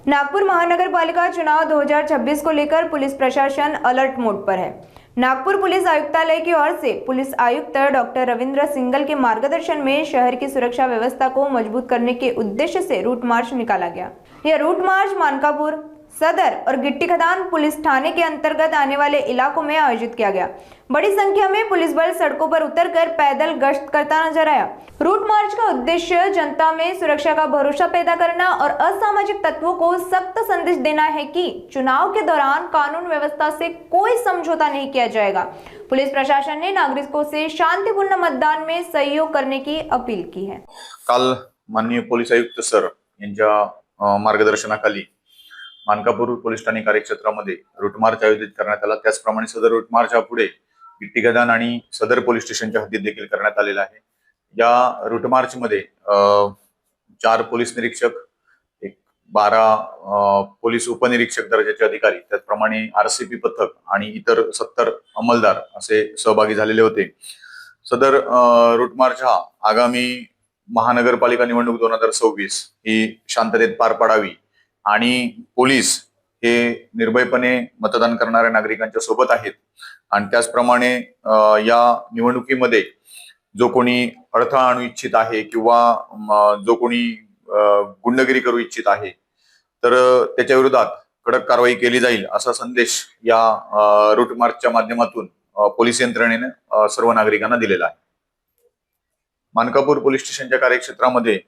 नागपुर महानगर पालिका चुनाव 2026 को लेकर पुलिस प्रशासन अलर्ट मोड पर है। नागपुर पुलिस आयुक्तालय की ओर से पुलिस आयुक्त डॉक्टर रविंद्र सिंगल के मार्गदर्शन में शहर की सुरक्षा व्यवस्था को मजबूत करने के उद्देश्य से रूट मार्च निकाला गया। यह रूट मार्च मानकापुर सदर और गिट्टी खदान पुलिस थाने के अंतर्गत आने वाले इलाकों में आयोजित किया गया। बड़ी संख्या में पुलिस बल सड़कों पर उतरकर पैदल गश्त करता नजर आया। रूट मार्च का उद्देश्य जनता में सुरक्षा का भरोसा पैदा करना और असामाजिक तत्वों को सख्त संदेश देना है कि चुनाव के दौरान कानून व्यवस्था से कोई समझौता नहीं किया जाएगा। पुलिस प्रशासन ने नागरिकों से शांतिपूर्ण मतदान में सहयोग करने की अपील की है। काल माननीय पोलीस आयुक्त सर यांच्या मार्गदर्शनाखाली मानकापूर पोलीस ठाणे कार्यक्षेत्रामध्ये रूट मार्च आयोजित करण्यात आला। त्याचप्रमाणे सदर रूट मार्च पुढे गिट्टी खदान आणि सदर पोलीस स्टेशनच्या हद्दीत देखील करण्यात आलेला आहे। या रूट मार्च मध्ये 4 पोलीस निरीक्षक, 12 पोलीस उपनिरीक्षक दर्जाचे अधिकारी, त्याचप्रमाणे आरसीपी पथक आणि इतर 70 अंमलदार असे सहभागी झालेले होते। सदर रूट मार्च हा आगामी महानगरपालिका निवडणूक 2026 ही शांततेत पार पाडावी आणि पोलीस हे निर्भयपणे मतदान करणाऱ्या नागरिकांच्या सोबत आहेत आणि त्याचप्रमाणे या निवडणुकीमध्ये जो कोणी अडथळा आणू इच्छित आहे किंवा जो कोणी गुंडगिरी करू इच्छित आहे तर त्याच्या विरोधात कडक कारवाई केली जाईल असा संदेश या रूट मार्चच्या माध्यमातून पोलीस यंत्रणेने सर्व नागरिकांना दिलेला आहे। मानकापूर पोलीस स्टेशनच्या कार्यक्षेत्रामध्ये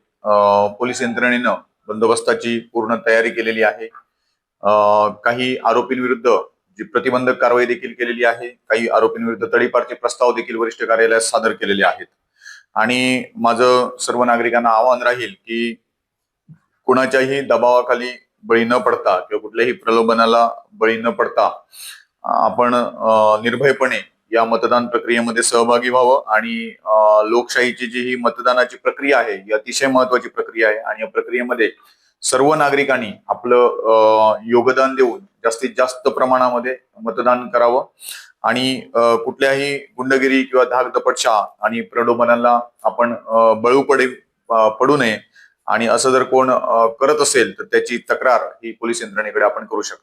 पोलीस यंत्रणेने बंदोबस्ताची पूर्ण तयारी केलेली आहे। काही आरोपींविरुद्ध जी प्रतिबंधक कारवाई देखील केलेली आहे। काही आरोपींविरुद्ध तडीपारचे प्रस्ताव देखील वरिष्ठ कार्यालयात सादर केलेले आहेत आणि माझं सर्व नागरिकांना आवाहन राहील की कुणाच्याही दबावाखाली बळी न पडता किंवा कुठल्याही प्रलोभनाला बळी न पडता आपण निर्भयपणे या मतदान प्रक्रियेमध्ये सहभागी व्हावं आणि लोकशाहीची जी ही मतदानाची प्रक्रिया आहे ही अतिशय महत्त्वाची प्रक्रिया आहे आणि या प्रक्रियेमध्ये सर्व नागरिकांनी आपलं योगदान देऊन जास्तीत जास्त प्रमाणामध्ये मतदान करावं आणि कुठल्याही गुंडगिरी किंवा धाकदपटशा आणि प्रलोभनाला आपण बळी पडू नये आणि असं जर कोण करत असेल तर त्याची तक्रार ही पोलीस यंत्रणेकडे आपण करू शकतो।